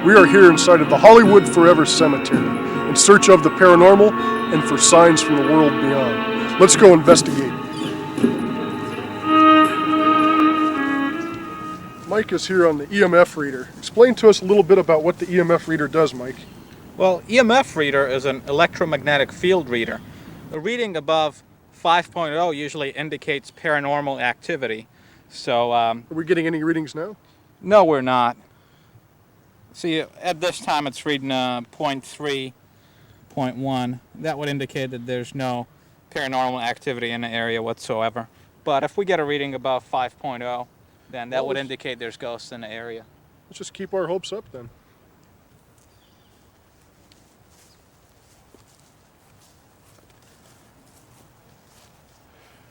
We are here inside of the Hollywood Forever Cemetery in search of the paranormal and for signs from the world beyond. Let's go investigate. Mike is here on the EMF reader. Explain to us a little bit about what the EMF reader does, Mike. Well, EMF reader is an electromagnetic field reader. A reading above 5.0 usually indicates paranormal activity. So, Are we getting any readings now? no, we're not. See, at this time it's reading 0.3, 0.1. That would indicate that there's no paranormal activity in the area whatsoever. But if we get a reading above 5.0, then that would indicate there's ghosts in the area. Let's just keep our hopes up then.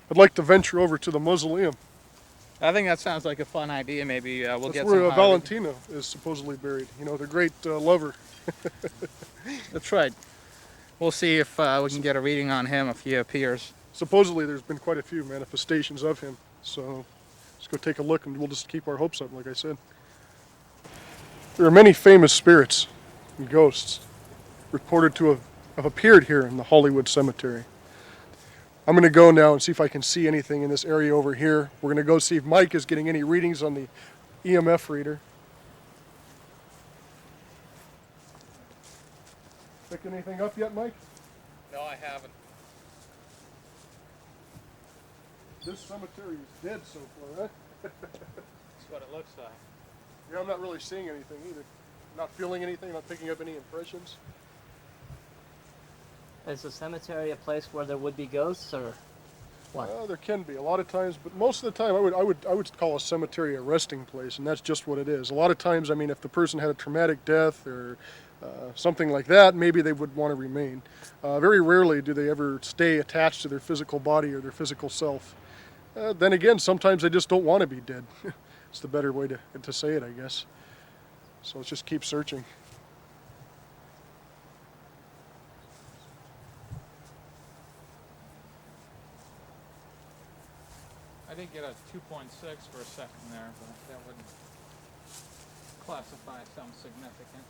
I'd like to venture over to the mausoleum. I think that sounds like a fun idea. Maybe we'll That's get where some Valentino is supposedly buried. You know, the great lover. That's right. We'll see if we can get a reading on him if he appears. Supposedly there's been quite a few manifestations of him. So let's go take a look and we'll just keep our hopes up, like I said. There are many famous spirits and ghosts reported to have appeared here in the Hollywood Cemetery. I'm going to go now and see if I can see anything in this area over here. We're going to go see if Mike is getting any readings on the EMF reader. Picked anything up yet, Mike? No, I haven't. This cemetery is dead so far, huh? That's what it looks like. Yeah, I'm not really seeing anything either. Not feeling anything, not picking up any impressions. Is the cemetery a place where there would be ghosts, or what? There can be a lot of times, but most of the time I would call a cemetery a resting place, and that's just what it is. A lot of times, I mean, if the person had a traumatic death or something like that, maybe they would want to remain. Very rarely do they ever stay attached to their physical body or their physical self. Then again, sometimes they just don't want to be dead. It's the better way to say it, I guess. So let's just keep searching. I did get a 2.6 for a second there, but that wouldn't classify some significant.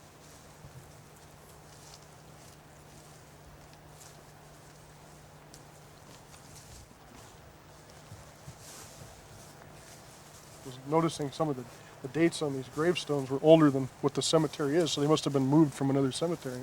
I was noticing some of the dates on these gravestones were older than what the cemetery is, so they must have been moved from another cemetery.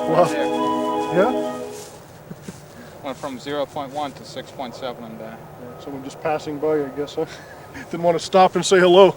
Huh? Yeah? Went from 0.1 to 6.7 and Someone just passing by, I guess, huh? Didn't want to stop and say hello.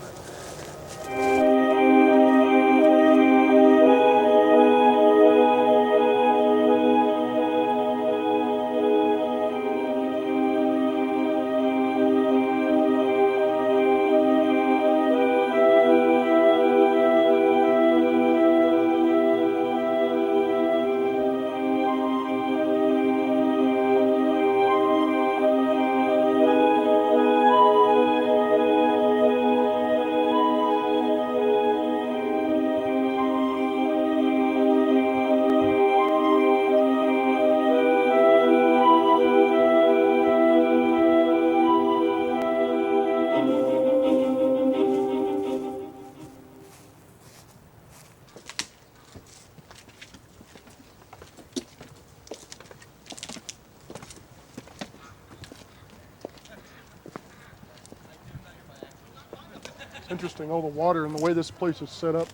Interesting, all the water and the way this place is set up.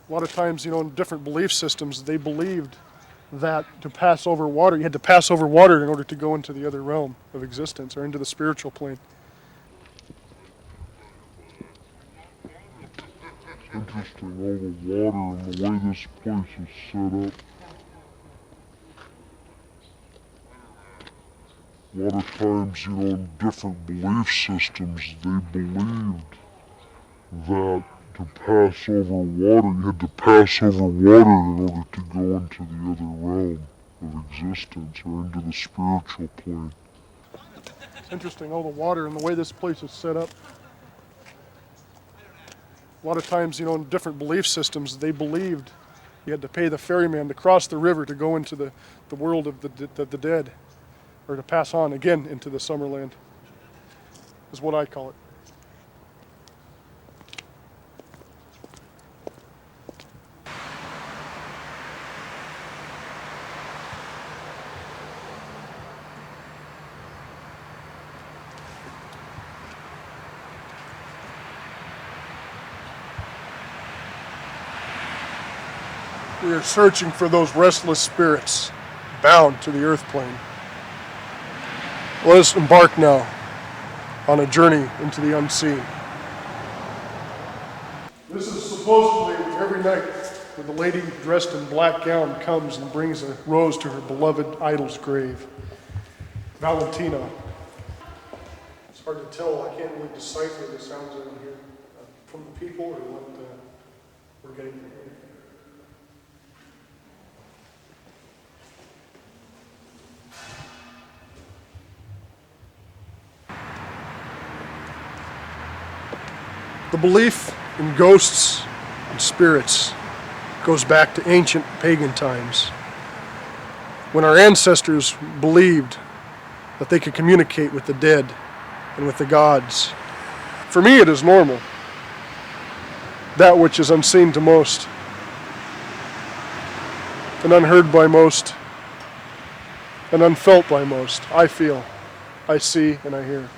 A lot of times, you know, in different belief systems, they believed that to pass over water, you had to pass over water in order to go into the other realm of existence or into the spiritual plane. Interesting, all the water and the way this place is set up. A lot of times, you know, in different belief systems, they believed that to pass over water, you had to pass over water in order to go into the other realm of existence or into the spiritual plane. It's interesting, all the water and the way this place is set up. A lot of times, in different belief systems, they believed you had to pay the ferryman to cross the river to go into the world of the dead, or to pass on again into the Summerland, is what I call it. We are searching for those restless spirits bound to the earth plane. Let us embark now on a journey into the unseen. This is supposedly every night when the lady dressed in black gown comes and brings a rose to her beloved idol's grave. Valentina. It's hard to tell. I can't really decipher the sounds I don't hear from the people or what we're getting from here. The belief in ghosts and spirits goes back to ancient pagan times, when our ancestors believed that they could communicate with the dead and with the gods. For me, it is normal, that which is unseen to most and unheard by most and unfelt by most. I feel, I see, and I hear.